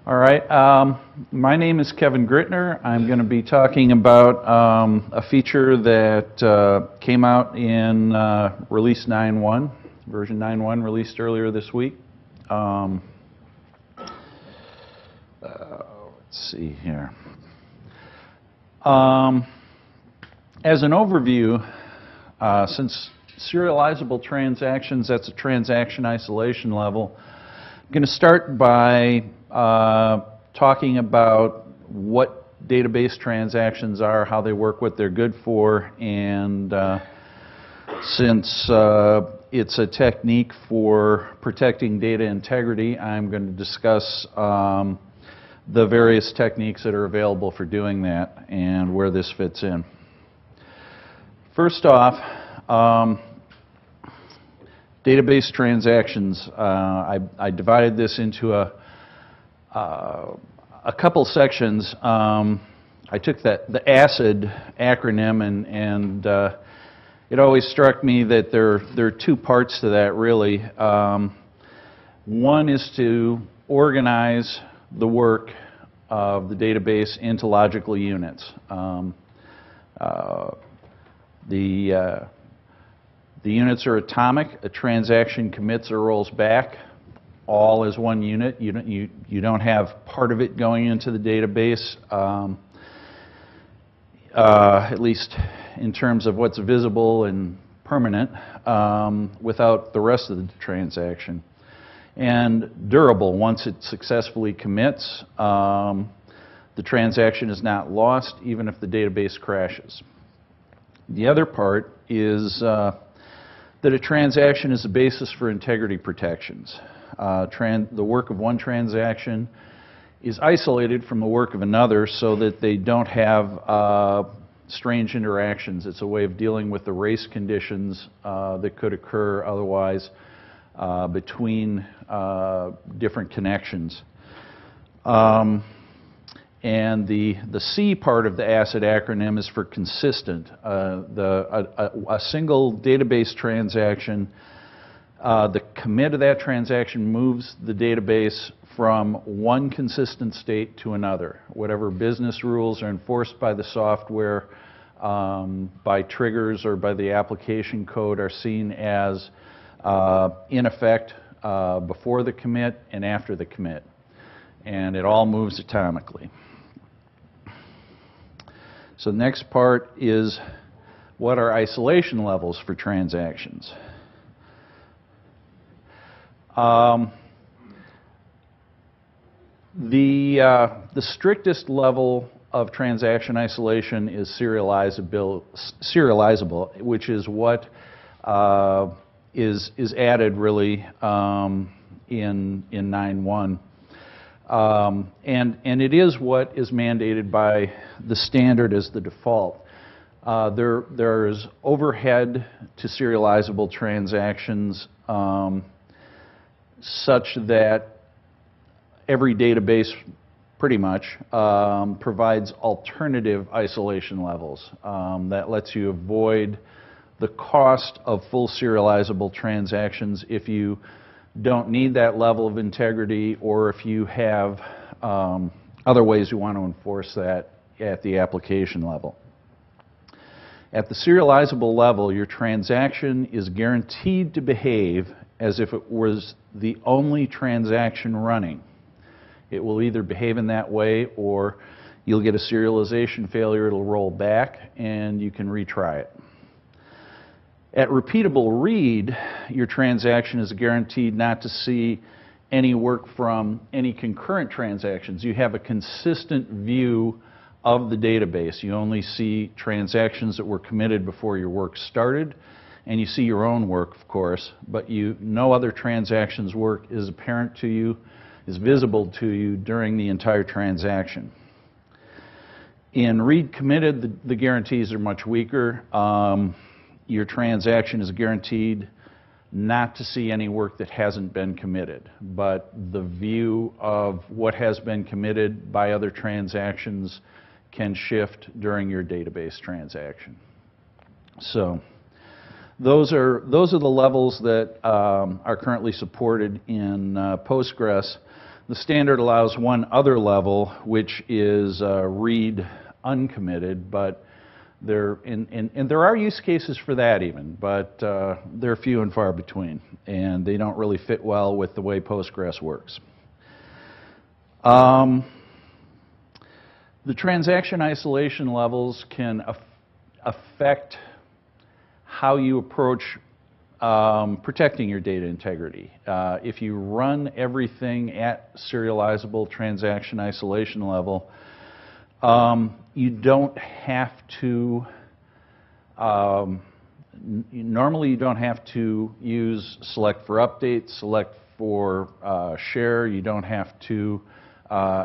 All right, my name is Kevin Grittner. I'm going to be talking about a feature that came out in release 9.1, version 9.1 released earlier this week. Let's see here. As an overview, since serializable transactions, that's a transaction isolation level, I'm going to start by talking about what database transactions are, how they work, what they're good for, and since it's a technique for protecting data integrity, I'm going to discuss the various techniques that are available for doing that and where this fits in. First off, database transactions. I divided this into a couple sections. I took the ACID acronym and it always struck me that there are two parts to that really. One is to organize the work of the database into logical units. The units are atomic. A transaction commits or rolls back all as one unit. You don't have part of it going into the database, at least in terms of what's visible and permanent, without the rest of the transaction. And durable. Once it successfully commits, the transaction is not lost even if the database crashes. The other part is that a transaction is the basis for integrity protections. The work of one transaction is isolated from the work of another so that they don't have strange interactions. It's a way of dealing with the race conditions that could occur otherwise between different connections. And the C part of the ACID acronym is for consistent. A single database transaction, the commit of that transaction moves the database from one consistent state to another. Whatever business rules are enforced by the software, by triggers or by the application code are seen as in effect before the commit and after the commit. And it all moves atomically. So the next part is what are isolation levels for transactions? The strictest level of transaction isolation is serializable, which is what is added really in 9.1. And it is what is mandated by the standard as the default. There's overhead to serializable transactions such that every database pretty much provides alternative isolation levels that lets you avoid the cost of full serializable transactions if you don't need that level of integrity, or if you have other ways you want to enforce that at the application level. At the serializable level, your transaction is guaranteed to behave as if it was the only transaction running. It will either behave in that way, or you'll get a serialization failure, it'll roll back, and you can retry it. At repeatable read, your transaction is guaranteed not to see any work from any concurrent transactions. You have a consistent view of the database. You only see transactions that were committed before your work started, and you see your own work, of course, but no other transaction's work is apparent to you, is visible to you during the entire transaction. In read committed, the guarantees are much weaker. Your transaction is guaranteed not to see any work that hasn't been committed, but the view of what has been committed by other transactions can shift during your database transaction. So those are the levels that are currently supported in Postgres. The standard allows one other level, which is read uncommitted, but there are use cases for that even, but they're few and far between, and they don't really fit well with the way Postgres works. The transaction isolation levels can affect how you approach protecting your data integrity. If you run everything at serializable transaction isolation level, you don't have to, normally you don't have to use select for update, select for share. You don't have to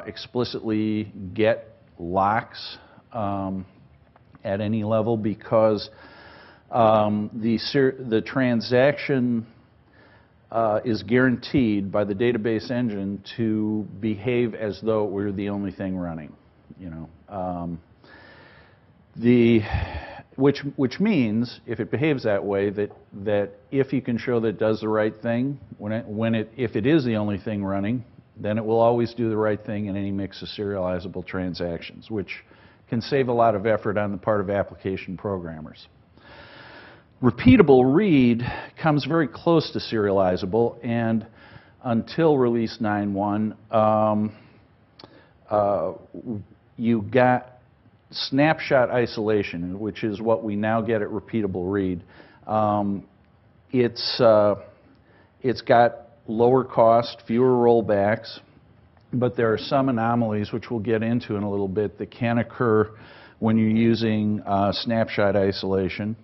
explicitly get locks at any level, because the transaction is guaranteed by the database engine to behave as though it were the only thing running. Which means, if it behaves that way, that if you can show that it does the right thing, if it is the only thing running, then it will always do the right thing in any mix of serializable transactions, which can save a lot of effort on the part of application programmers. Repeatable read comes very close to serializable, and until release 9.1, you got snapshot isolation, which is what we now get at repeatable read. It's got lower cost, fewer rollbacks, but there are some anomalies, which we'll get into in a little bit, that can occur when you're using snapshot isolation,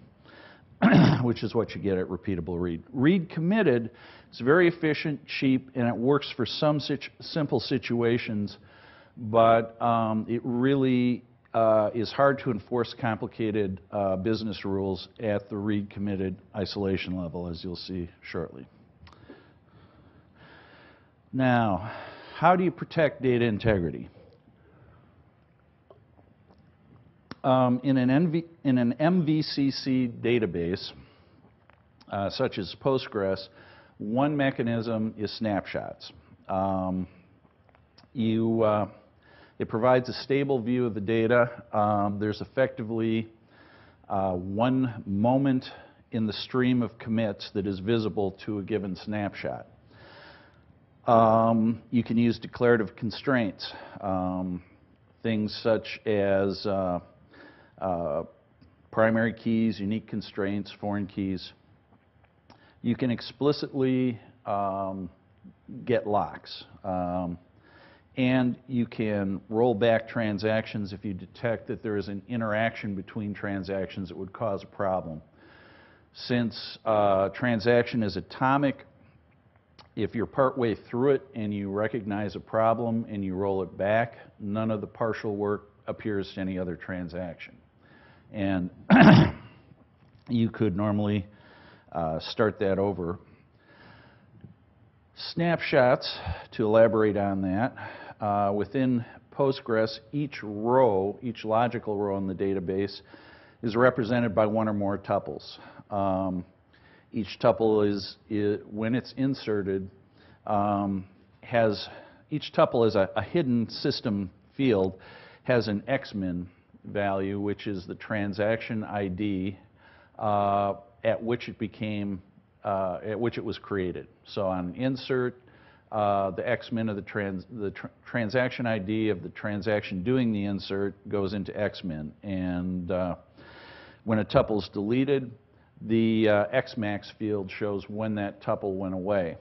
which is what you get at repeatable read. Read committed is very efficient, cheap, and it works for some simple situations, but it really is hard to enforce complicated business rules at the read committed isolation level, as you'll see shortly. Now, how do you protect data integrity? In an MVCC database, such as Postgres, one mechanism is snapshots. It provides a stable view of the data. There's effectively one moment in the stream of commits that is visible to a given snapshot. You can use declarative constraints, things such as primary keys, unique constraints, foreign keys. You can explicitly get locks. And you can roll back transactions if you detect that there is an interaction between transactions that would cause a problem. Since transaction is atomic, if you're partway through it and you recognize a problem and you roll it back, none of the partial work appears to any other transaction. And you could normally start that over. Snapshots, to elaborate on that, within Postgres, each logical row in the database is represented by one or more tuples. Each tuple is when it's inserted, each tuple is a hidden system field, has an xmin value, which is the transaction ID at which it was created. So on insert, the xmin of the transaction ID of the transaction doing the insert goes into xmin, and when a tuple is deleted, the xmax field shows when that tuple went away.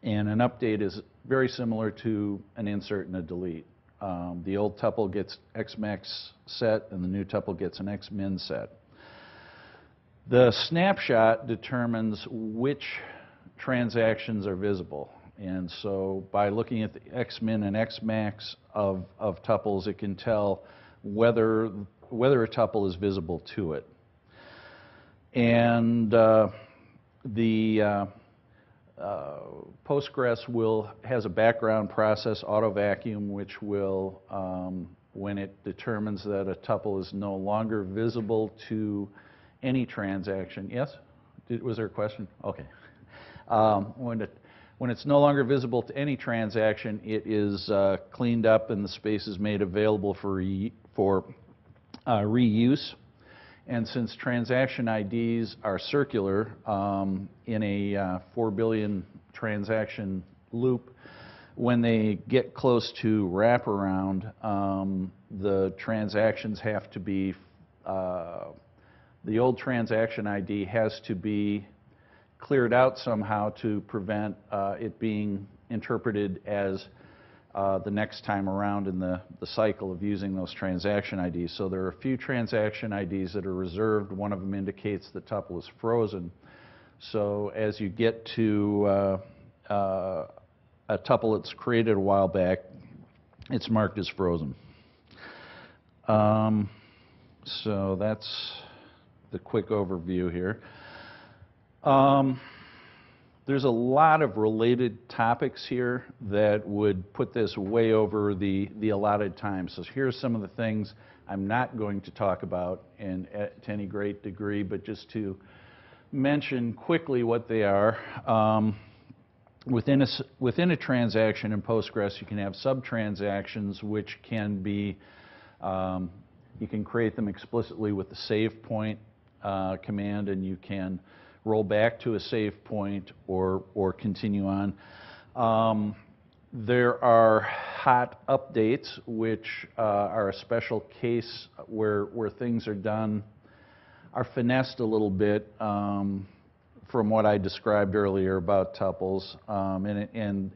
And an update is very similar to an insert and a delete. The old tuple gets xmax set, and the new tuple gets an xmin set. The snapshot determines which transactions are visible. And so by looking at the xmin and xmax of tuples, it can tell whether a tuple is visible to it. And Postgres has a background process, auto vacuum, which will, when it determines that a tuple is no longer visible to when When it's no longer visible to any transaction, it is cleaned up and the space is made available for reuse. And since transaction IDs are circular in a 4 billion transaction loop, when they get close to wraparound, the transactions have to be, the old transaction ID has to be cleared out somehow to prevent it being interpreted as the next time around in the cycle of using those transaction IDs. So there are a few transaction IDs that are reserved. One of them indicates the tuple is frozen. So as you get to a tuple that's created a while back, it's marked as frozen. So that's the quick overview here. There's a lot of related topics here that would put this way over the allotted time. So here's some of the things I'm not going to talk about to any great degree, but just to mention quickly what they are. Within a transaction in Postgres, you can have sub-transactions, which can be, you can create them explicitly with the save point command, and you can roll back to a save point or continue on. There are hot updates, which are a special case where things are done, are finessed a little bit from what I described earlier about tuples, and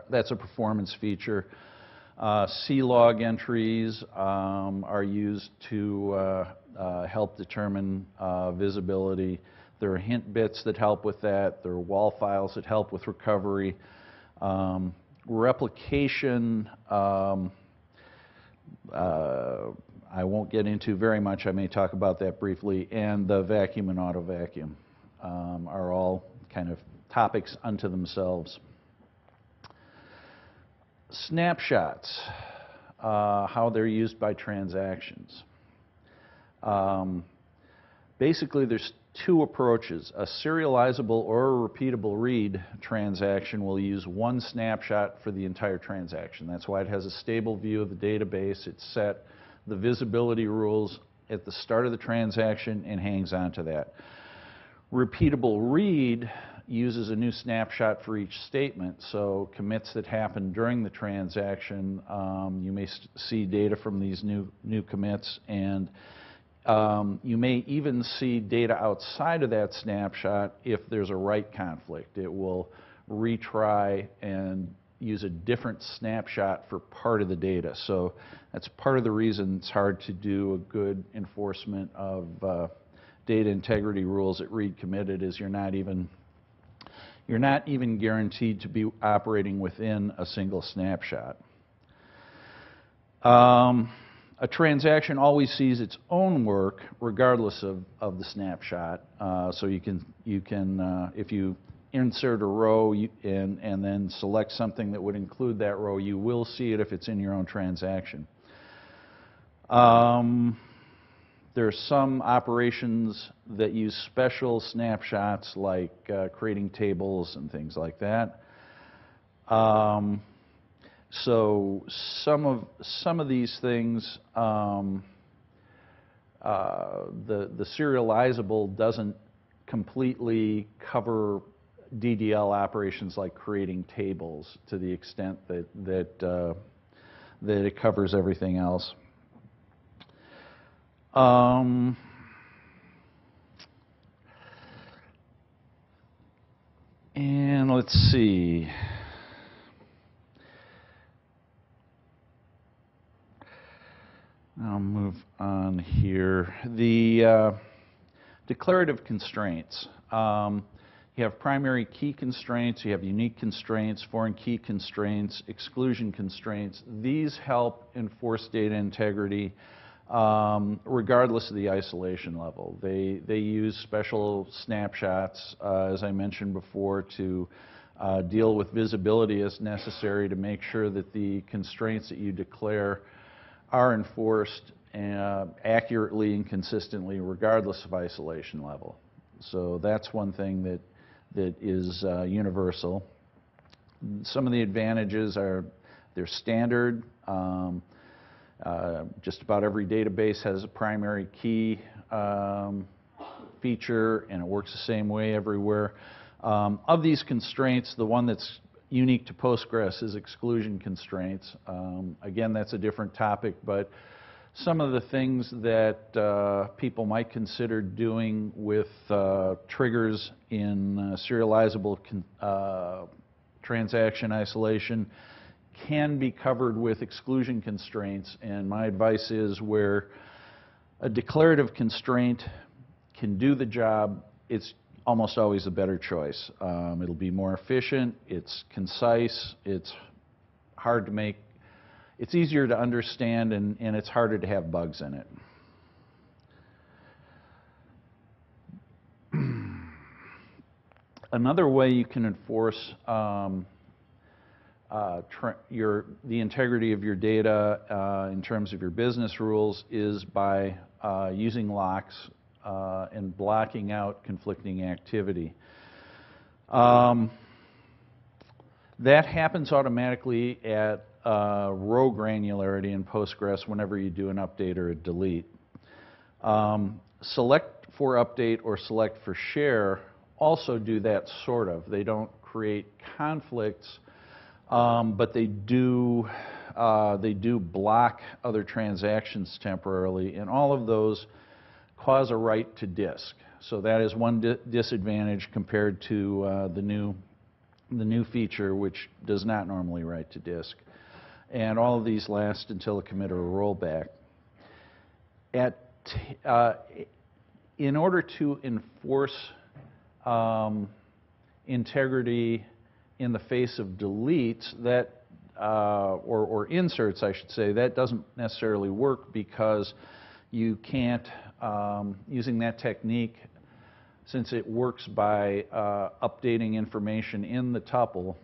that's a performance feature. C-log entries are used to help determine visibility. There are hint bits that help with that. There are wall files that help with recovery. Replication, I won't get into very much. I may talk about that briefly. And the vacuum and auto vacuum are all kind of topics unto themselves. Snapshots, how they're used by transactions. Basically, there's two approaches. A serializable or a repeatable read transaction will use one snapshot for the entire transaction. That's why it has a stable view of the database. It's set the visibility rules at the start of the transaction and hangs on to that. Repeatable read uses a new snapshot for each statement. So commits that happen during the transaction, you may see data from these new commits, and you may even see data outside of that snapshot if there's a write conflict. It will retry and use a different snapshot for part of the data. So that's part of the reason it's hard to do a good enforcement of data integrity rules at read committed, is you're not even guaranteed to be operating within a single snapshot. A transaction always sees its own work regardless of the snapshot. So you can if you insert a row and then select something that would include that row, you will see it if it's in your own transaction. There are some operations that use special snapshots, like creating tables and things like that. So some of these things, the serializable doesn't completely cover DDL operations like creating tables to the extent that it covers everything else. And let's see. I'll move on here. The declarative constraints. You have primary key constraints, you have unique constraints, foreign key constraints, exclusion constraints. These help enforce data integrity regardless of the isolation level. They use special snapshots, as I mentioned before, to deal with visibility as necessary to make sure that the constraints that you declare are enforced accurately and consistently regardless of isolation level. So that's one thing that that is universal. Some of the advantages are they're standard. Just about every database has a primary key feature, and it works the same way everywhere. Of these constraints, the one that's unique to Postgres is exclusion constraints. Again, that's a different topic, but some of the things that people might consider doing with triggers in serializable transaction isolation can be covered with exclusion constraints, and my advice is where a declarative constraint can do the job, it's almost always a better choice. It'll be more efficient, it's concise, it's hard to make, it's easier to understand, and it's harder to have bugs in it. Another way you can enforce the integrity of your data in terms of your business rules is by using locks and blocking out conflicting activity. That happens automatically at row granularity in Postgres whenever you do an update or a delete. Select for update or select for share also do that sort of. They don't create conflicts, but they do block other transactions temporarily, and all of those cause a write to disk. So that is one disadvantage compared to the new feature, which does not normally write to disk. And all of these last until a commit or a rollback. In order to enforce integrity in the face of deletes, that or inserts, I should say, that doesn't necessarily work because you can't, using that technique, since it works by updating information in the tuple,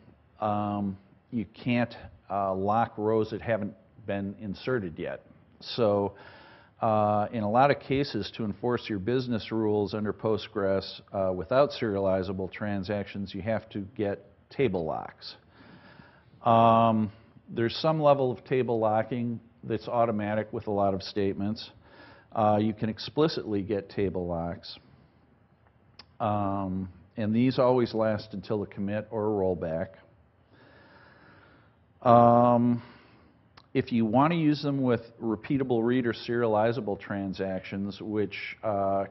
you can't lock rows that haven't been inserted yet. So in a lot of cases, to enforce your business rules under Postgres without serializable transactions, you have to get table locks. There's some level of table locking that's automatic with a lot of statements. You can explicitly get table locks. And these always last until a commit or a rollback. If you want to use them with repeatable read or serializable transactions, which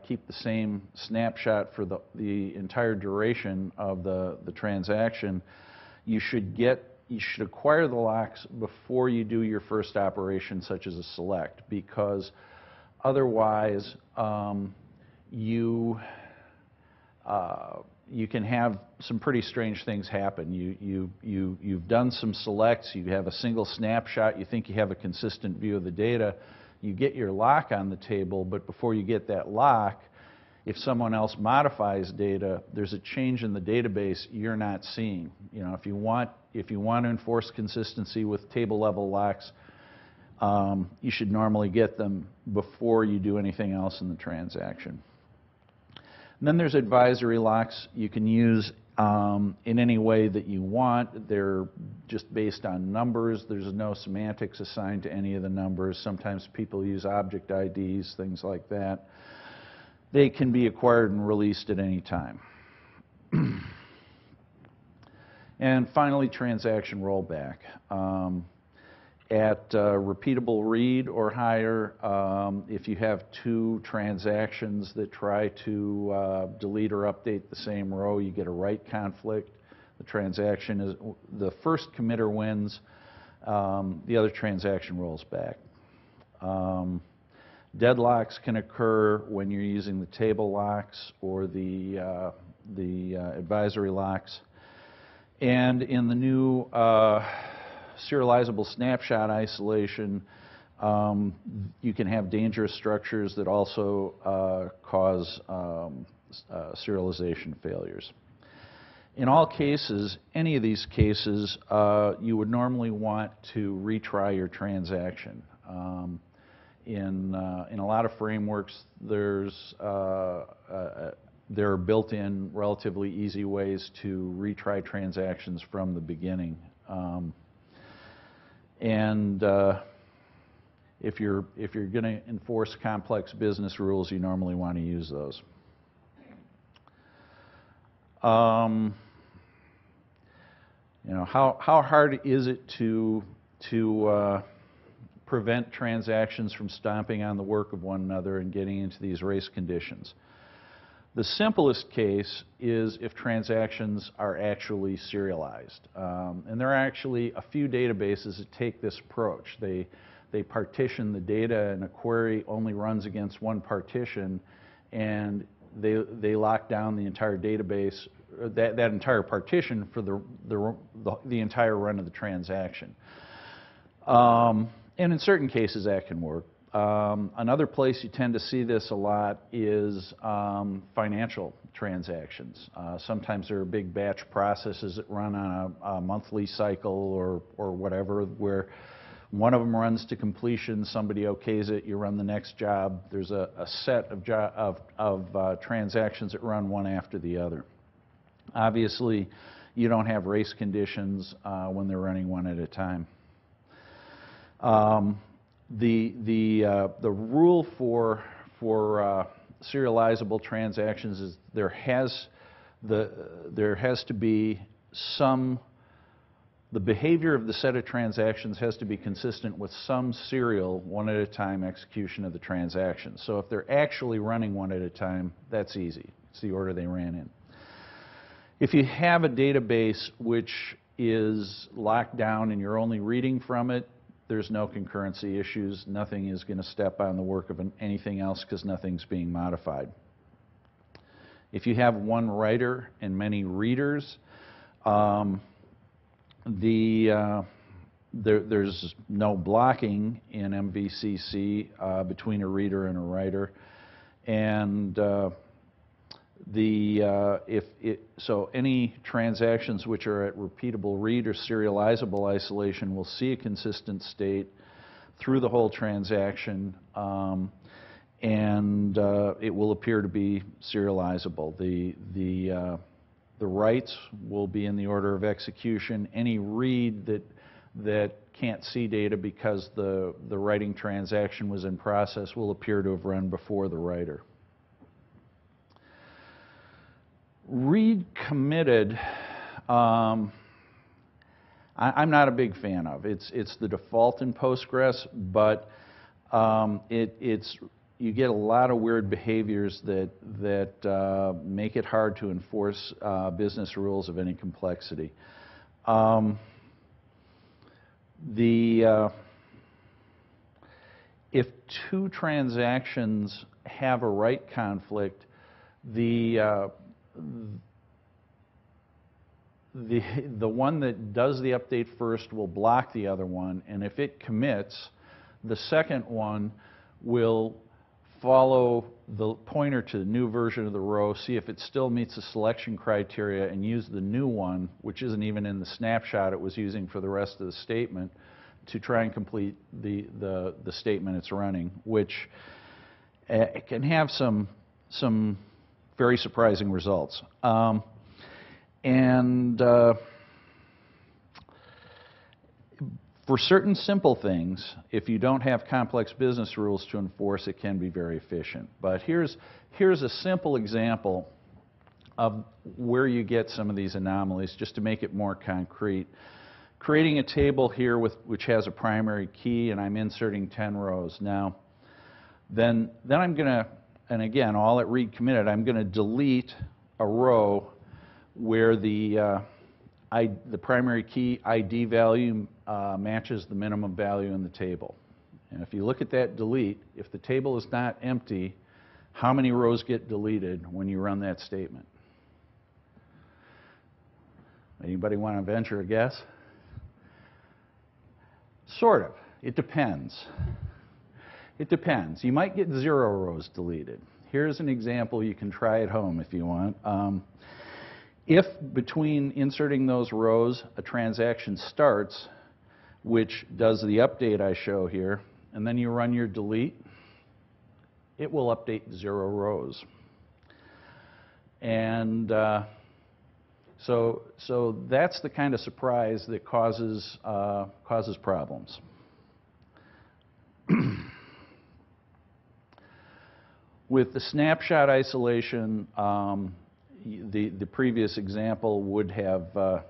keep the same snapshot for the entire duration of the transaction, you should acquire the locks before you do your first operation, such as a select, because otherwise you can have some pretty strange things happen. You've done some selects, you have a single snapshot, you think you have a consistent view of the data, you get your lock on the table, but before you get that lock, if someone else modifies data, there's a change in the database you're not seeing. You know, if you want to enforce consistency with table level locks, you should normally get them before you do anything else in the transaction. And then there's advisory locks you can use in any way that you want. They're just based on numbers. There's no semantics assigned to any of the numbers. Sometimes people use object IDs, things like that. They can be acquired and released at any time. And finally, transaction rollback. At repeatable read or higher, if you have two transactions that try to delete or update the same row, you get a write conflict. The transaction is, the first committer wins, the other transaction rolls back. Deadlocks can occur when you're using the table locks or the advisory locks. And in the new serializable snapshot isolation, you can have dangerous structures that also cause serialization failures. In all cases, any of these cases, you would normally want to retry your transaction. In a lot of frameworks, there's there are built-in, relatively easy ways to retry transactions from the beginning. If you're going to enforce complex business rules, you normally want to use those. You know, how hard is it to prevent transactions from stomping on the work of one another and getting into these race conditions? The simplest case is if transactions are actually serialized. And there are actually a few databases that take this approach. They partition the data, and a query only runs against one partition, and they lock down the entire database, that entire partition for the entire run of the transaction. And in certain cases that can work. Another place you tend to see this a lot is financial transactions. Sometimes there are big batch processes that run on a monthly cycle or whatever, where one of them runs to completion, somebody okays it, you run the next job. There's a set of transactions that run one after the other. Obviously, you don't have race conditions when they're running one at a time. The rule for serializable transactions is there has to be the behavior of the set of transactions has to be consistent with some serial one at a time execution of the transaction. So if they're actually running one at a time, that's easy. It's the order they ran in. If you have a database which is locked down and you're only reading from it, there's no concurrency issues. Nothing is going to step on the work of anything else because nothing's being modified. If you have one writer and many readers, there's no blocking in MVCC between a reader and a writer, and so any transactions which are at repeatable read or serializable isolation will see a consistent state through the whole transaction, and it will appear to be serializable. The writes will be in the order of execution. Any read that can't see data because the writing transaction was in process will appear to have run before the writer. Read committed, I'm not a big fan of. It's the default in Postgres, but you get a lot of weird behaviors that make it hard to enforce business rules of any complexity. If two transactions have a write conflict, the one that does the update first will block the other one, and if it commits, the second one will follow the pointer to the new version of the row, see if it still meets the selection criteria, and use the new one, which isn't even in the snapshot it was using for the rest of the statement, to try and complete the statement it's running, which it can have some very surprising results. For certain simple things, if you don't have complex business rules to enforce, it can be very efficient. But here's a simple example of where you get some of these anomalies, just to make it more concrete. Creating a table here which has a primary key, and I'm inserting 10 rows. Now, then I'm going to, and again, all at read committed, I'm going to delete a row where the primary key ID value matches the minimum value in the table. And if you look at that delete, if the table is not empty, how many rows get deleted when you run that statement? Anybody want to venture a guess? Sort of. It depends. It depends. You might get 0 rows deleted. Here's an example you can try at home if you want. If between inserting those rows a transaction starts, which does the update I show here, and then you run your delete, it will update 0 rows. And so that's the kind of surprise that causes problems. With the snapshot isolation, the previous example would have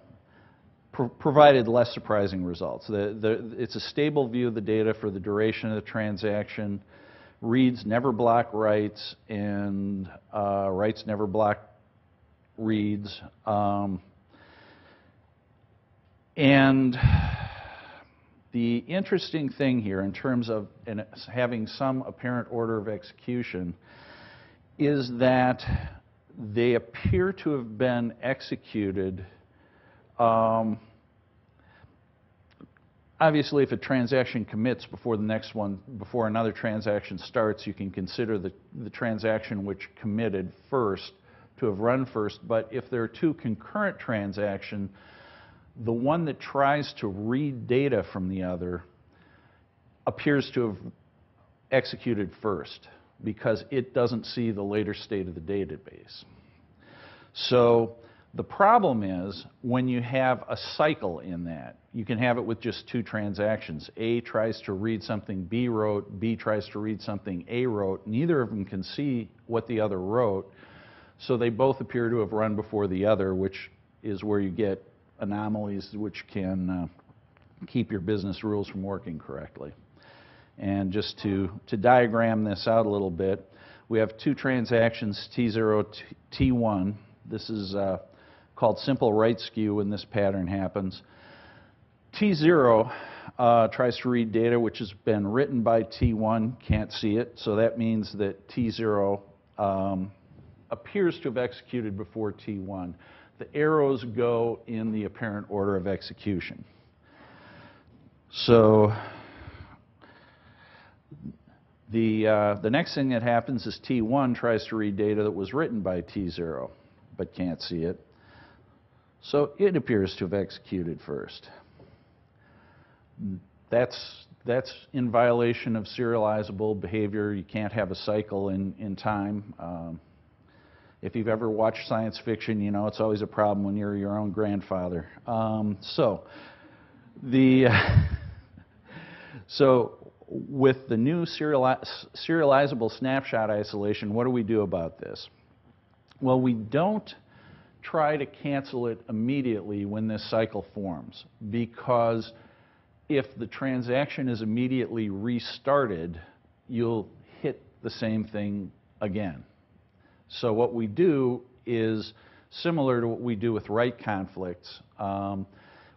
provided less surprising results. It's a stable view of the data for the duration of the transaction. Reads never block writes, and writes never block reads. And the interesting thing here in terms of having some apparent order of execution is that they appear to have been executed. Obviously, if a transaction commits before the next one, before another transaction starts, you can consider the transaction which committed first to have run first. But if there are two concurrent transactions, the one that tries to read data from the other appears to have executed first because it doesn't see the later state of the database. So the problem is when you have a cycle in that, you can have it with just two transactions. A tries to read something B wrote, B tries to read something A wrote. Neither of them can see what the other wrote, so they both appear to have run before the other, which is where you get anomalies which can keep your business rules from working correctly. And just to diagram this out a little bit, we have two transactions, T0, T1. This is called simple write skew when this pattern happens. T0 tries to read data which has been written by T1, can't see it, so that means that T0 appears to have executed before T1. The arrows go in the apparent order of execution. So the next thing that happens is T1 tries to read data that was written by T0, but can't see it. So it appears to have executed first. That's in violation of serializable behavior. You can't have a cycle in time. If you've ever watched science fiction, you know it's always a problem when you're your own grandfather. So with the new serializable snapshot isolation, what do we do about this? Well, we don't try to cancel it immediately when this cycle forms, because if the transaction is immediately restarted, you'll hit the same thing again. So what we do is similar to what we do with write conflicts.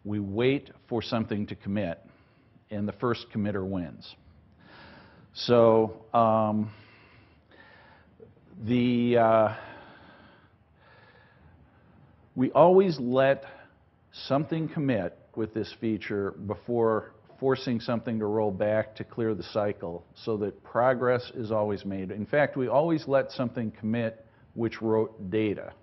We wait for something to commit, and the first committer wins. So we always let something commit with this feature before forcing something to roll back to clear the cycle, so that progress is always made. In fact, we always let something commit which wrote data.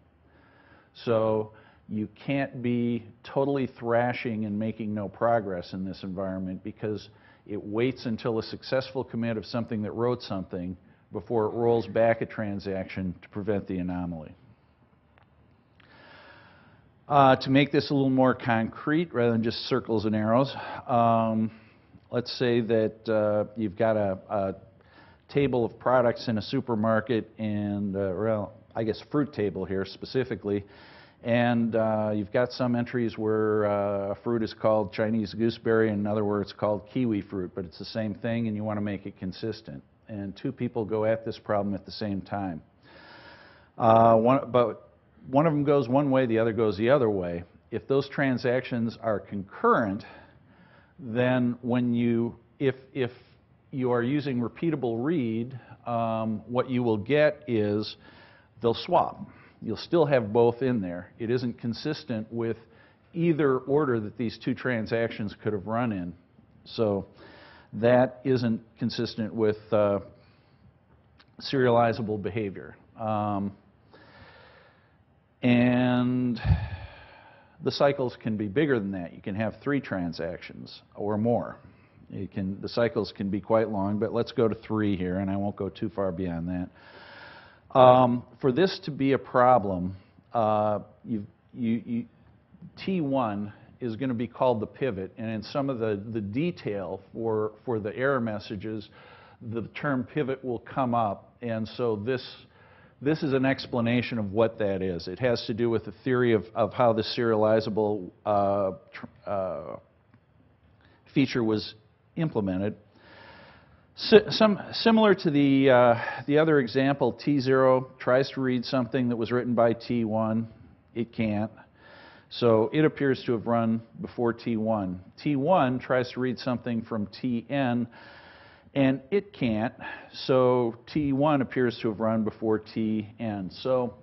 So you can't be totally thrashing and making no progress in this environment, because it waits until a successful commit of something that wrote something before it rolls back a transaction to prevent the anomaly. To make this a little more concrete, rather than just circles and arrows, let's say that you've got a table of products in a supermarket, and well, I guess fruit table here specifically, and you've got some entries where a fruit is called Chinese gooseberry, and another where it's called kiwi fruit, but it's the same thing, and you want to make it consistent. And two people go at this problem at the same time. But one of them goes one way, the other goes the other way. If those transactions are concurrent, then if you are using repeatable read, what you will get is they'll swap. You'll still have both in there. It isn't consistent with either order that these two transactions could have run in. So that isn't consistent with serializable behavior. And the cycles can be bigger than that. You can have 3 transactions or more. The cycles can be quite long, but let's go to 3 here, and I won't go too far beyond that. For this to be a problem, T1 is going to be called the pivot, and in some of the detail for the error messages, the term pivot will come up, and so this is an explanation of what that is. It has to do with the theory of how the serializable feature was implemented. Similar to the other example, T0 tries to read something that was written by T1. It can't. So it appears to have run before T1. T1 tries to read something from Tn, and it can't. So T1 appears to have run before Tn. So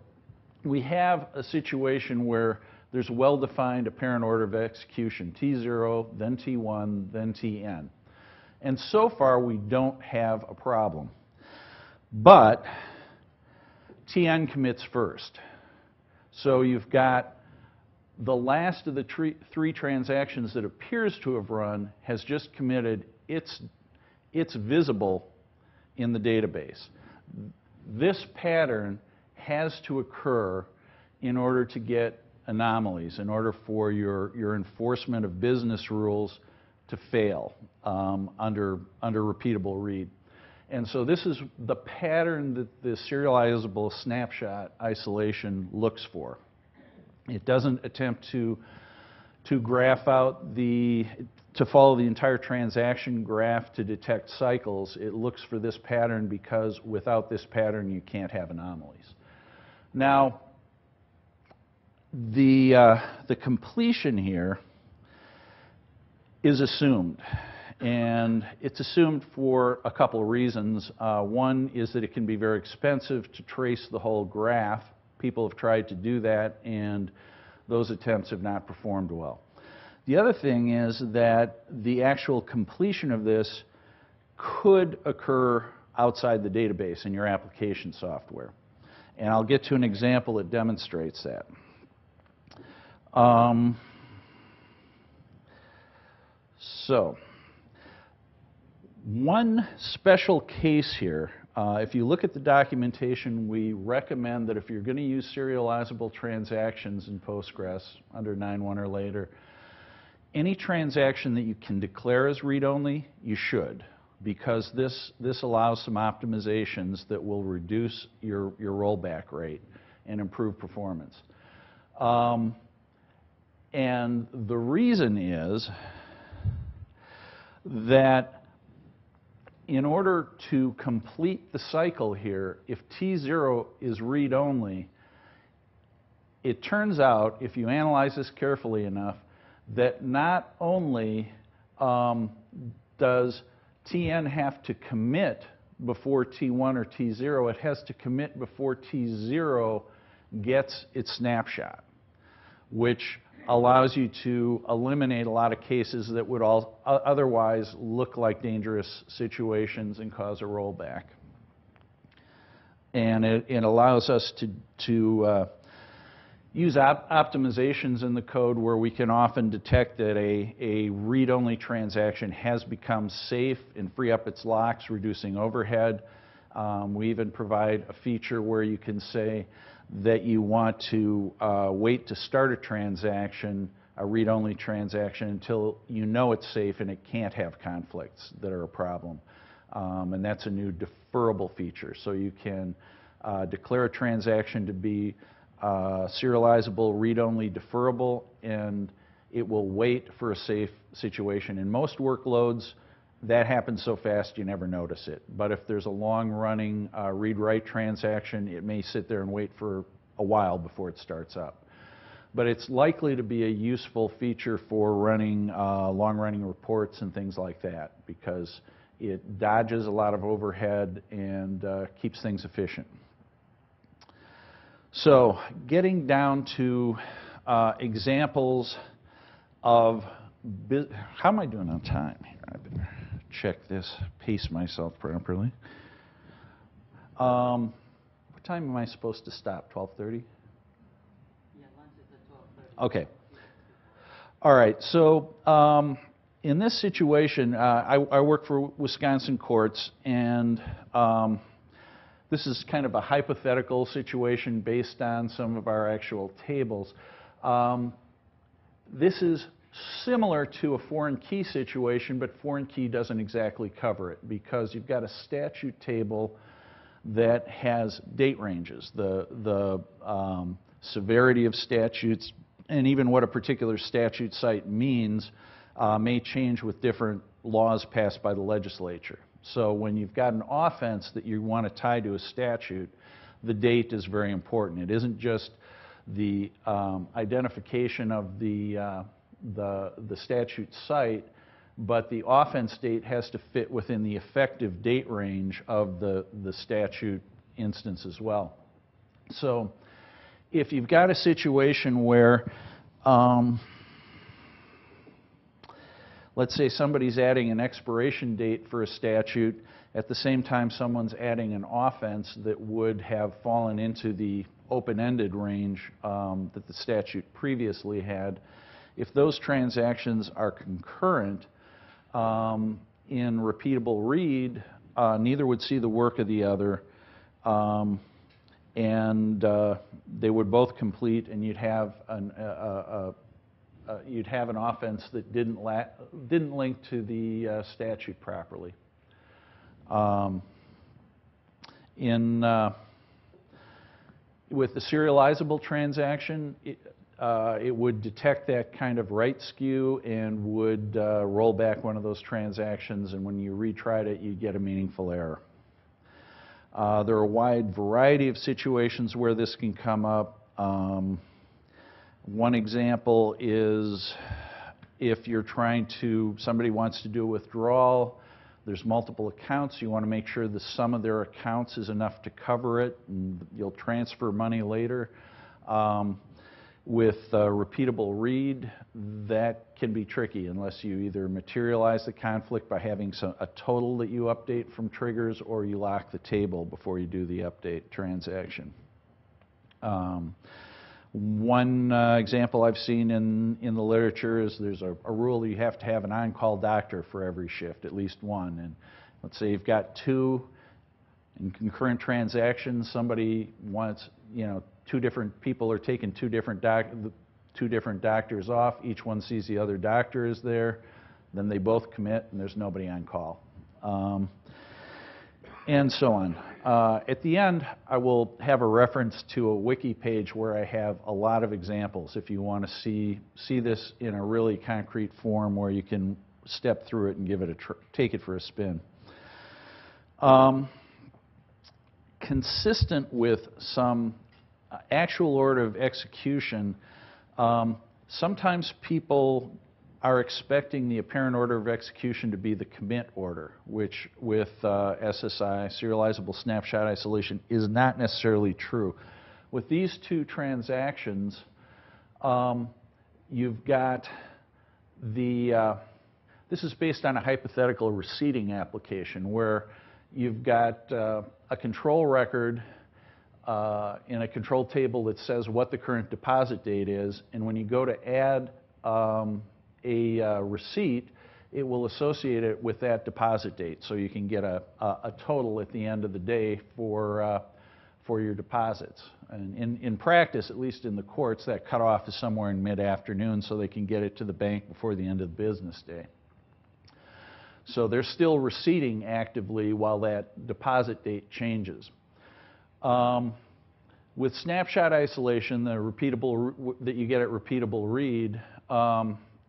we have a situation where there's a well-defined apparent order of execution, T0, then T1, then Tn. And so far, we don't have a problem. But Tn commits first. So you've got the last of the three transactions that appears to have run has just committed. It's visible in the database. This pattern has to occur in order to get anomalies, in order for your enforcement of business rules to fail under repeatable read. And so this is the pattern that the serializable snapshot isolation looks for. It doesn't attempt to graph out to follow the entire transaction graph to detect cycles. It looks for this pattern because without this pattern you can't have anomalies. Now, the completion here is assumed, and it's assumed for a couple of reasons. One is that it can be very expensive to trace the whole graph. People have tried to do that, and those attempts have not performed well. The other thing is that the actual completion of this could occur outside the database in your application software. And I'll get to an example that demonstrates that. So, one special case here, if you look at the documentation, we recommend that if you're going to use serializable transactions in Postgres under 9.1 or later, any transaction that you can declare as read-only, you should, because this allows some optimizations that will reduce your rollback rate and improve performance. And the reason is that in order to complete the cycle here, if T0 is read-only, it turns out, if you analyze this carefully enough, that not only does Tn have to commit before T1 or T0, it has to commit before T0 gets its snapshot, which allows you to eliminate a lot of cases that would otherwise look like dangerous situations and cause a rollback. And it allows us to use optimizations in the code where we can often detect that a read-only transaction has become safe and free up its locks, reducing overhead. We even provide a feature where you can say that you want to wait to start a transaction, a read-only transaction, until you know it's safe and it can't have conflicts that are a problem. And that's a new deferrable feature. So you can declare a transaction to be serializable, read-only, deferrable, and it will wait for a safe situation. In most workloads, that happens so fast you never notice it. But if there's a long-running read-write transaction, it may sit there and wait for a while before it starts up. But it's likely to be a useful feature for running long-running reports and things like that, because it dodges a lot of overhead and keeps things efficient. So, getting down to examples of, how am I doing on time here? I better check this, pace myself properly. What time am I supposed to stop? 12:30? Yeah, lunch is at 12:30. Okay. All right. So in this situation, I work for Wisconsin courts, and this is kind of a hypothetical situation based on some of our actual tables. This is similar to a foreign key situation, but foreign key doesn't exactly cover it because you've got a statute table that has date ranges. The severity of statutes and even what a particular statute site means may change with different laws passed by the legislature. So when you've got an offense that you want to tie to a statute, the date is very important. It isn't just the identification of the statute site, but the offense date has to fit within the effective date range of the statute instance as well. So if you've got a situation where, let's say somebody's adding an expiration date for a statute, at the same time someone's adding an offense that would have fallen into the open-ended range that the statute previously had, if those transactions are concurrent, in repeatable read, neither would see the work of the other, and they would both complete, and you'd have an offense that didn't link to the statute properly. With the serializable transaction, it would detect that kind of right skew and would roll back one of those transactions, and when you retried it, you get a meaningful error. There are a wide variety of situations where this can come up. One example is if you're somebody wants to do a withdrawal, there's multiple accounts, you want to make sure the sum of their accounts is enough to cover it, and you'll transfer money later. With repeatable read, that can be tricky unless you either materialize the conflict by having a total that you update from triggers, or you lock the table before you do the update transaction. One example I've seen in the literature is there's a rule that you have to have an on-call doctor for every shift, at least one. And let's say you've got two in concurrent transactions, somebody wants, two different people are taking two different doctors off, each one sees the other doctor is there, then they both commit and there's nobody on call. And so on. At the end, I will have a reference to a wiki page where I have a lot of examples if you want to see this in a really concrete form where you can step through it and give it take it for a spin. Consistent with some actual order of execution, sometimes people are expecting the apparent order of execution to be the commit order, which with SSI, Serializable Snapshot Isolation, is not necessarily true. With these two transactions, you've got this is based on a hypothetical receipting application where you've got a control record in a control table that says what the current deposit date is, and when you go to add a receipt, it will associate it with that deposit date, so you can get a total at the end of the day for your deposits. And in practice, at least in the courts, that cutoff is somewhere in mid-afternoon, so they can get it to the bank before the end of the business day. So they're still receipting actively while that deposit date changes. With snapshot isolation, the repeatable that you get at repeatable read,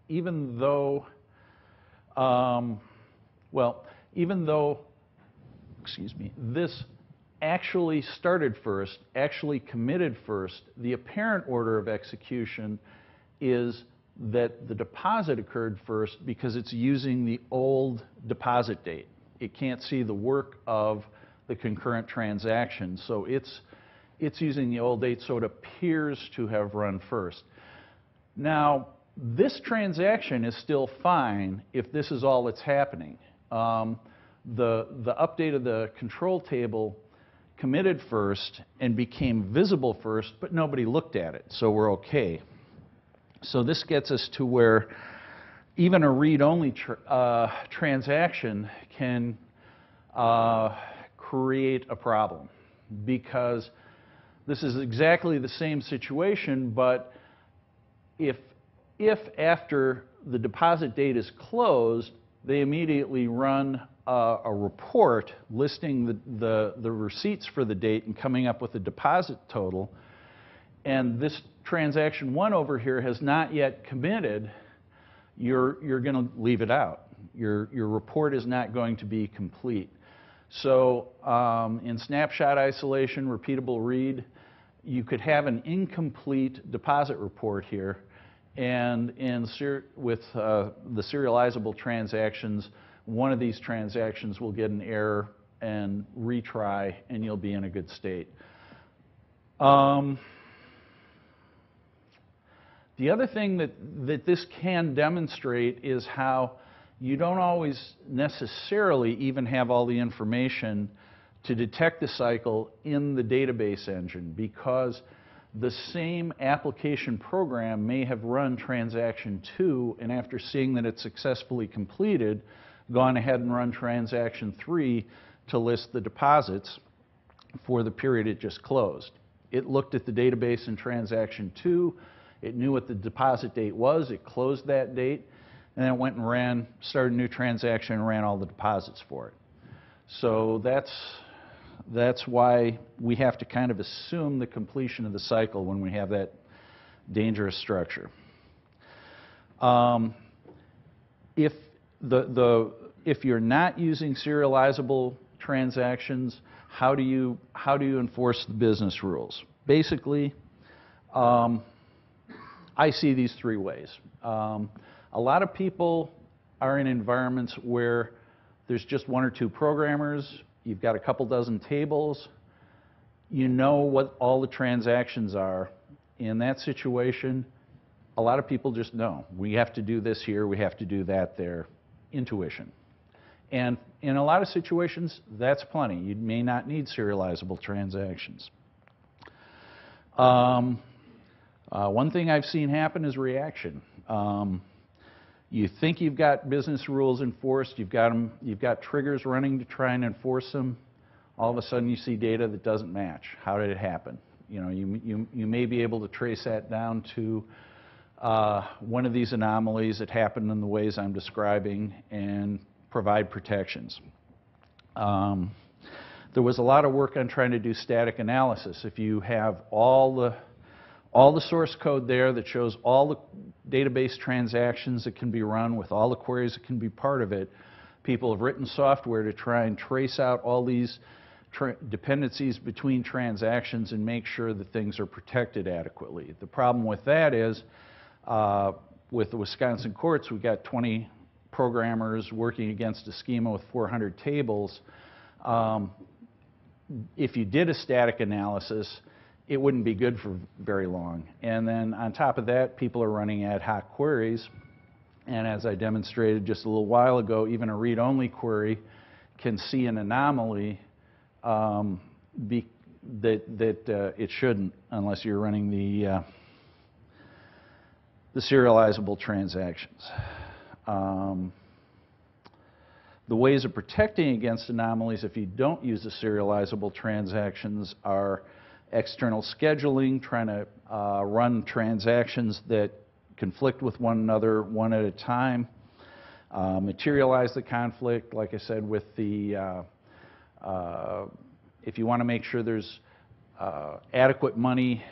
even though, this actually started first, actually committed first, the apparent order of execution is that the deposit occurred first because it's using the old deposit date. It can't see the work of the concurrent transaction, so it's using the old date, so it appears to have run first. Now, this transaction is still fine if this is all that's happening. The update of the control table committed first and became visible first, but nobody looked at it, so we're okay. So this gets us to where even a read-only transaction can create a problem. because this is exactly the same situation, but if after the deposit date is closed, they immediately run a report listing the receipts for the date and coming up with a deposit total, and this transaction 1 over here has not yet committed, you're going to leave it out. Your report is not going to be complete. So in snapshot isolation, repeatable read, you could have an incomplete deposit report here, and with the serializable transactions, one of these transactions will get an error and retry, and you'll be in a good state. The other thing that this can demonstrate is how you don't always necessarily even have all the information to detect the cycle in the database engine, because the same application program may have run transaction 2, and after seeing that it's successfully completed, gone ahead and run transaction 3 to list the deposits for the period it just closed. It looked at the database in transaction 2, it knew what the deposit date was, it closed that date, and then it went and started a new transaction and ran all the deposits for it. So that's why we have to kind of assume the completion of the cycle when we have that dangerous structure. If you're not using serializable transactions, how do you enforce the business rules? Basically, I see these 3 ways. A lot of people are in environments where there's just 1 or 2 programmers, you've got a couple dozen tables, you know what all the transactions are. In that situation, a lot of people just know, we have to do this here, we have to do that there. Intuition. And in a lot of situations, that's plenty. You may not need serializable transactions. One thing I've seen happen is reaction. You think you've got business rules enforced, you've got triggers running to try and enforce them. All of a sudden you see data that doesn't match. How did it happen? You know, you may be able to trace that down to one of these anomalies that happened in the ways I'm describing and provide protections. There was a lot of work on trying to do static analysis. If you have all the source code there that shows all the database transactions that can be run with all the queries that can be part of it, people have written software to try and trace out all these dependencies between transactions and make sure that things are protected adequately. The problem with that is, with the Wisconsin courts, we've got 20 programmers working against a schema with 400 tables. If you did a static analysis, it wouldn't be good for very long. And then on top of that, people are running ad hoc queries. And as I demonstrated just a little while ago, even a read-only query can see an anomaly that it shouldn't, unless you're running the serializable transactions. The ways of protecting against anomalies if you don't use the serializable transactions are external scheduling, trying to run transactions that conflict with one another one at a time, materialize the conflict, like I said, with the, if you want to make sure there's adequate money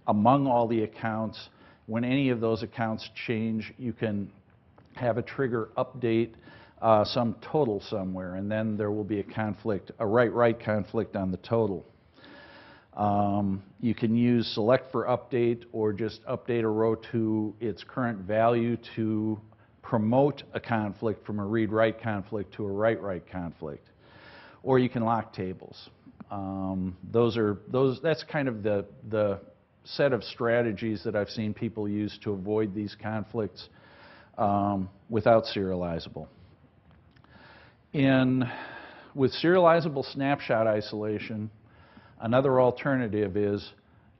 among all the accounts, when any of those accounts change, you can have a trigger update some total somewhere, and then there will be a conflict, a right-right conflict on the total. You can use select for update or just update a row to its current value to promote a conflict from a read-write conflict to a write-right conflict. Or you can lock tables. That's kind of the set of strategies that I've seen people use to avoid these conflicts without serializable. With serializable snapshot isolation, another alternative is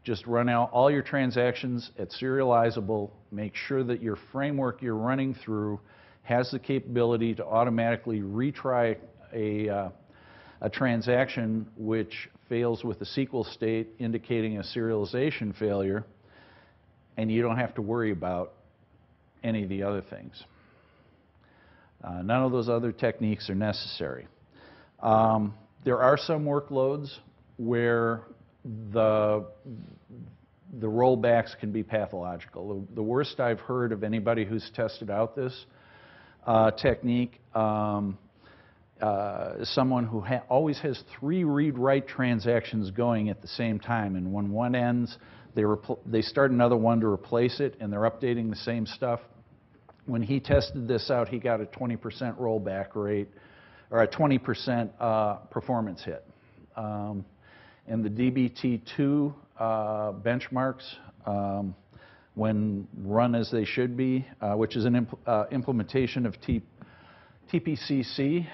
just run out all your transactions at serializable, make sure that your framework you're running through has the capability to automatically retry a a transaction which fails with a SQL state indicating a serialization failure, and you don't have to worry about any of the other things. None of those other techniques are necessary. There are some workloads where the rollbacks can be pathological. The worst I've heard of anybody who's tested out this technique is someone who always has 3 read-write transactions going at the same time, and when one ends, they start another one to replace it, and they're updating the same stuff. When he tested this out, he got a 20% rollback rate, or a 20% performance hit. And the DBT2 benchmarks, when run as they should be, which is an implementation of TPCC,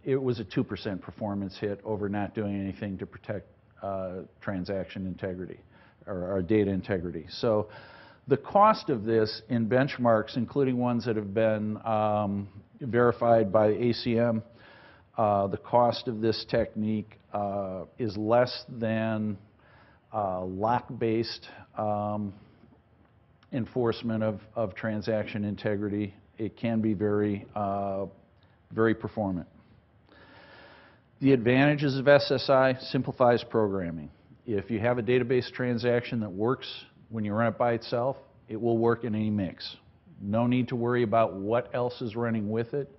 it was a 2% performance hit over not doing anything to protect transaction integrity or data integrity. So the cost of this in benchmarks, including ones that have been verified by ACM, the cost of this technique is less than lock-based enforcement of transaction integrity. It can be very, very performant. The advantages of SSI: simplifies programming. If you have a database transaction that works when you run it by itself, it will work in any mix. No need to worry about what else is running with it.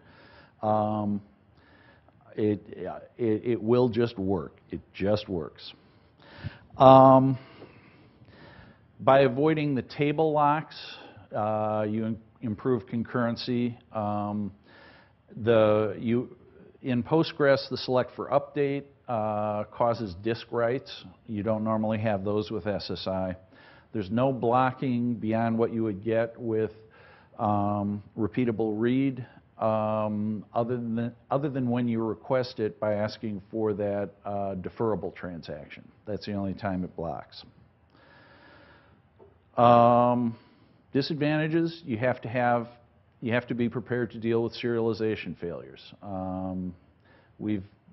It will just work. It just works. By avoiding the table locks, you improve concurrency. In Postgres, the select for update causes disk writes. You don't normally have those with SSI. There's no blocking beyond what you would get with repeatable read, other than when you request it by asking for that deferrable transaction. That's the only time it blocks. Disadvantages: you have to be prepared to deal with serialization failures.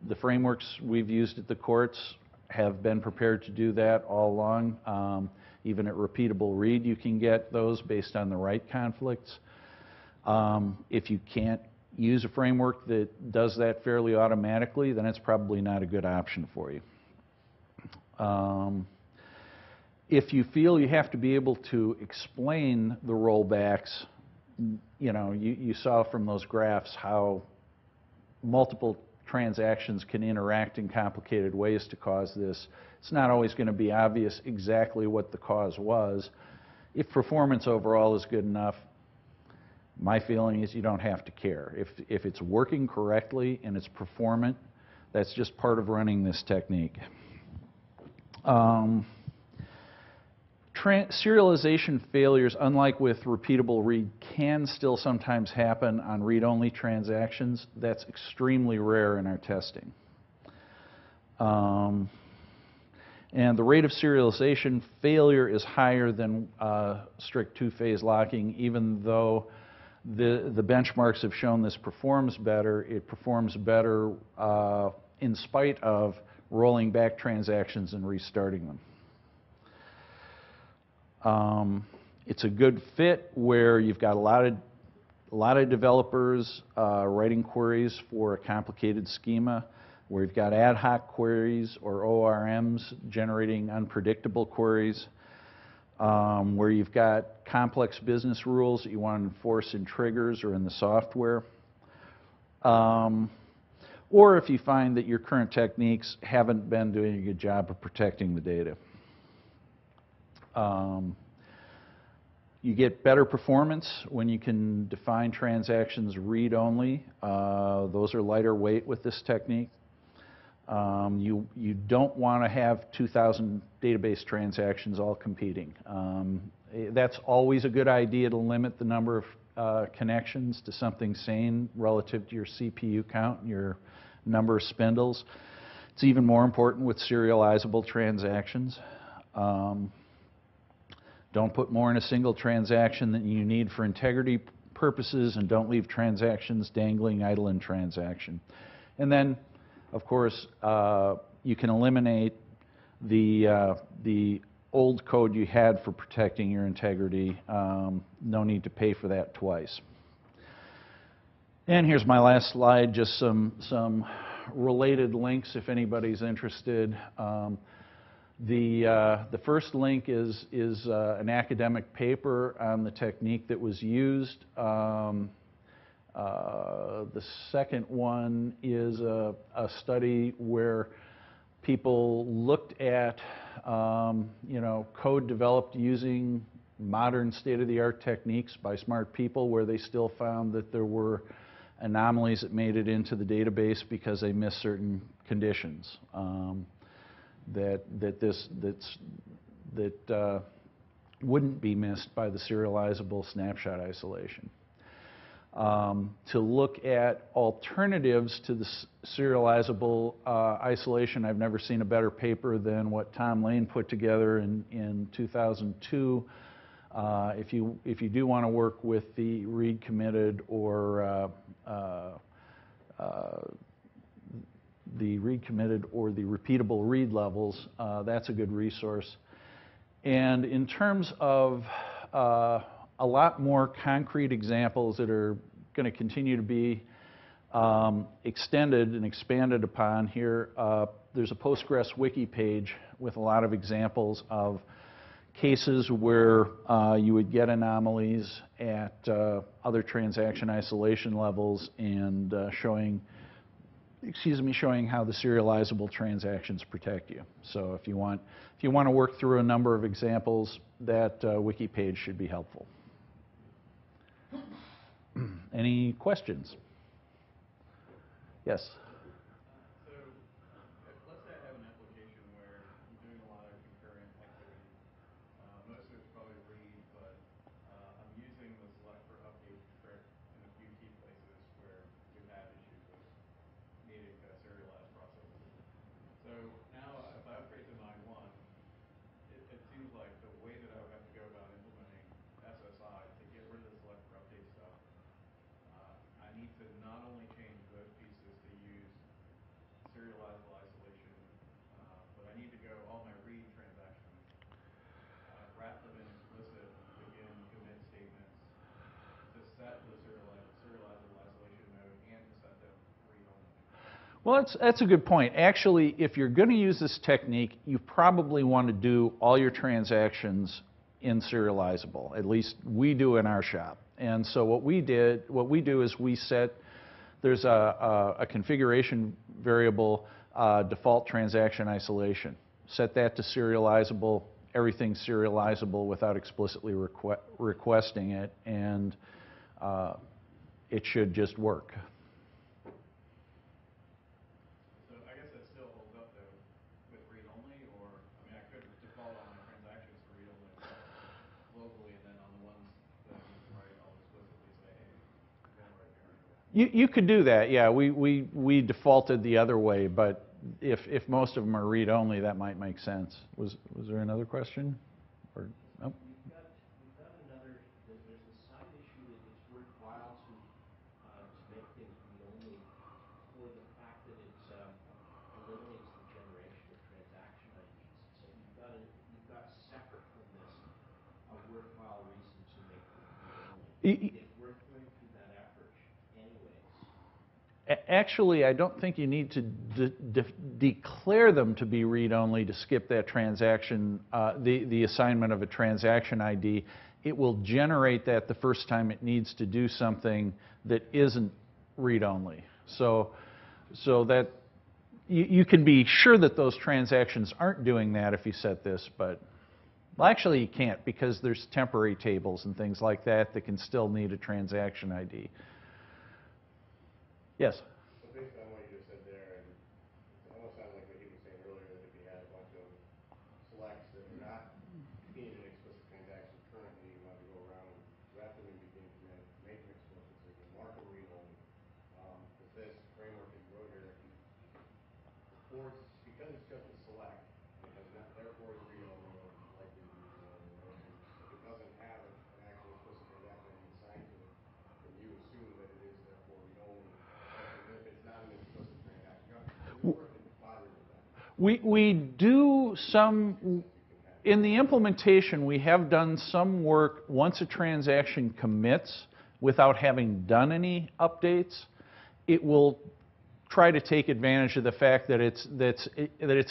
The frameworks we've used at the courts have been prepared to do that all along. Even at repeatable read, you can get those based on the write conflicts. If you can't use a framework that does that fairly automatically, then it's probably not a good option for you. If you feel you have to be able to explain the rollbacks, you saw from those graphs how multiple transactions can interact in complicated ways to cause this. It's not always going to be obvious exactly what the cause was. If performance overall is good enough, my feeling is you don't have to care. If it's working correctly and it's performant, that's just part of running this technique. Serialization failures, unlike with repeatable read, can still sometimes happen on read-only transactions. That's extremely rare in our testing. And the rate of serialization failure is higher than strict two-phase locking, even though the benchmarks have shown this performs better. It performs better in spite of rolling back transactions and restarting them. It's a good fit where you've got a lot of developers writing queries for a complicated schema, where you've got ad hoc queries or ORMs generating unpredictable queries, where you've got complex business rules that you want to enforce in triggers or in the software, or if you find that your current techniques haven't been doing a good job of protecting the data. You get better performance when you can define transactions read-only. Those are lighter weight with this technique. You don't want to have 2,000 database transactions all competing. That's always a good idea to limit the number of connections to something sane relative to your CPU count and your number of spindles. It's even more important with serializable transactions. Don't put more in a single transaction than you need for integrity purposes, and don't leave transactions dangling idle in transaction. And then Of course, you can eliminate the old code you had for protecting your integrity. No need to pay for that twice. And here's my last slide, just some related links if anybody's interested. The first link is an academic paper on the technique that was used. The second one is a study where people looked at code developed using modern state-of-the-art techniques by smart people, where they still found that there were anomalies that made it into the database because they missed certain conditions that wouldn't be missed by the serializable snapshot isolation. To look at alternatives to the serializable isolation, I've never seen a better paper than what Tom Lane put together in 2002. If you do want to work with the read committed or the repeatable read levels, that's a good resource. And in terms of a lot more concrete examples that are going to continue to be extended and expanded upon here, there's a Postgres wiki page with a lot of examples of cases where you would get anomalies at other transaction isolation levels and showing how the serializable transactions protect you. So if you want to work through a number of examples, that wiki page should be helpful. Any questions? Yes? So let's say I have an application where I'm doing a lot of concurrent activity. Most of it's probably read, but I'm using the select for update trick in a few key places where we have issues with needing to serialize processes. So now if I upgrade to 9.1, it seems like the way that I would have to go about implementing SSI to get rid of the select for update stuff, I need to not only change those pieces to use serializable isolation, but I need to go all my read transactions, wrap them in explicit begin commit statements to set the serializable isolation mode and to set them read only. Well, that's a good point. Actually, if you're going to use this technique, you probably want to do all your transactions in serializable. At least we do in our shop. And so what we do is we set, there's a configuration variable, default transaction isolation. Set that to serializable. Everything's serializable without explicitly requesting it, and it should just work. So I guess that still holds up though with read only, or I mean I could default all my transactions to read only locally, and then on the ones that I need to write, I'll explicitly say, hey, I'm going to write here anyway. You could do that, yeah. We defaulted the other way, but if most of them are read only, that might make sense. Was there another question? Or nope. We've got another. There's a side issue that it's worthwhile to make things read only for the fact that it eliminates the generation of transaction IDs. So you've got separate from this a worthwhile reason to make them read only. It's worth going through that effort anyways. Actually, I don't think you need to declare them to be read-only to skip that transaction, the assignment of a transaction ID. It will generate that the first time it needs to do something that isn't read-only. So that you can be sure that those transactions aren't doing that if you set this, but well, actually you can't, because there's temporary tables and things like that that can still need a transaction ID. Yes? So based on what you just said there, and it almost sounded like what he was saying earlier, that if you had a bunch of selects that are not in an explicit transaction currently, you want to go around and wrap them in begin commit, make them explicit, so you can mark them read only. With this framework that you wrote here, because it's just a select, it has not, therefore it's read only, or likely to be read only, right? And if it doesn't have an actual explicit transaction assigned to it, then you assume that it is therefore read only. If it's not an explicit transaction. We do some, in the implementation, we have done some work once a transaction commits without having done any updates. It will try to take advantage of the fact that it's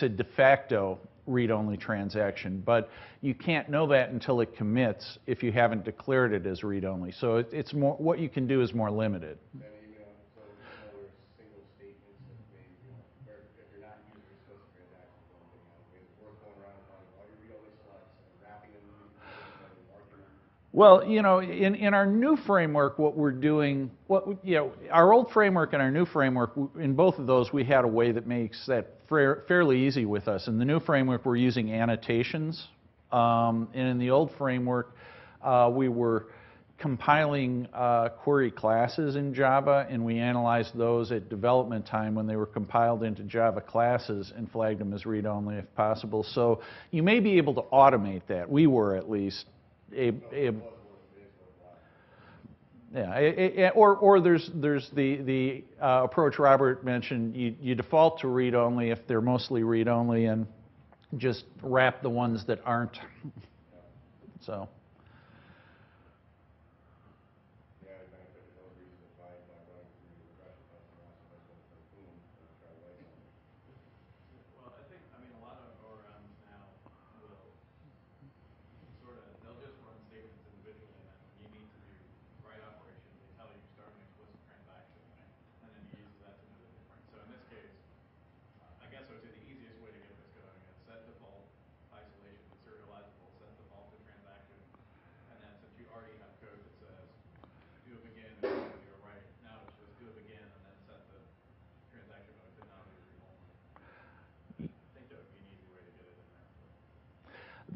a de facto read-only transaction, but you can't know that until it commits if you haven't declared it as read-only. So it's more, what you can do is more limited. And even though there's single statements that may, where if you're not using explicit transactions, one thing, is it worth going around and finding all your read-only selects and wrapping them and marking them? Well, in our new framework, what we're doing, our old framework and our new framework, in both of those, we had a way that makes that fairly easy with us. In the new framework, we're using annotations. And in the old framework, we were compiling query classes in Java, and we analyzed those at development time when they were compiled into Java classes and flagged them as read-only if possible. So you may be able to automate that. We were, at least. Yeah, or there's the approach Robert mentioned. You default to read-only if they're mostly read-only, and just wrap the ones that aren't. So. Yeah, it benefited those reasons by running through the regression testing also as well as boom and try to write something. Well, I mean, a lot of ORMs now will they'll just run statements individually, and then when you need to do write operations, they tell you start an explicit transaction, and then you use that to know the difference. So in this case, I guess I would say the easiest way to get this going is set default isolation to serializable, set default to transaction, and then since you already have code that says do a begin and then do a write, now it's just do a begin and then set the transaction mode to not be read-only. I think that would be an easy way to get it in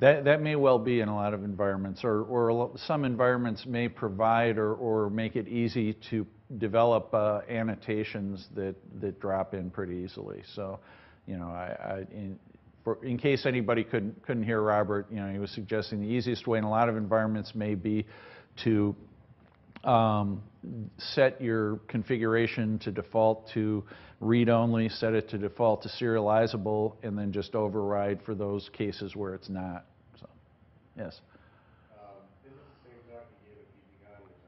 there. That may well be in a lot of environments, or some environments may provide or make it easy to develop annotations that drop in pretty easily. So, in case anybody couldn't hear Robert, he was suggesting the easiest way in a lot of environments may be to set your configuration to default to read-only, set it to default to serializable, and then just override for those cases where it's not. So, yes? Is this the same talk you gave at PGCon, which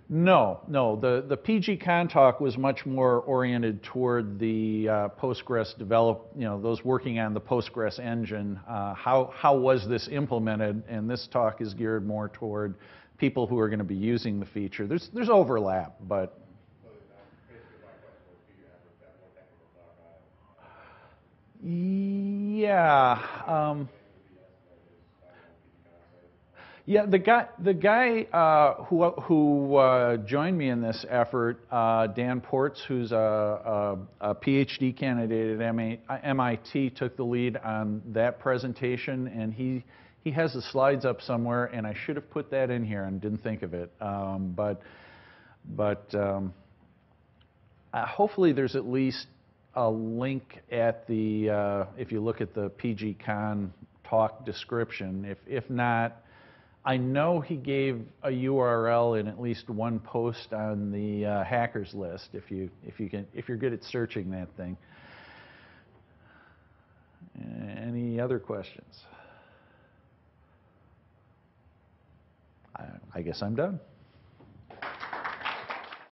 No. The PGCon talk was much more oriented toward the Postgres those working on the Postgres engine. How was this implemented? And this talk is geared more toward people who are going to be using the feature. There's overlap, but. So basically my question was, do you have that more technical talk on it? Yeah. Yeah, the guy who joined me in this effort, Dan Ports, who's a PhD candidate at MIT, took the lead on that presentation, and he has the slides up somewhere, and I should have put that in here and didn't think of it. Hopefully there's at least a link at the, if you look at the PGCon talk description. If not, I know he gave a URL in at least one post on the hackers list. If you're good at searching that thing. Any other questions? I guess I'm done.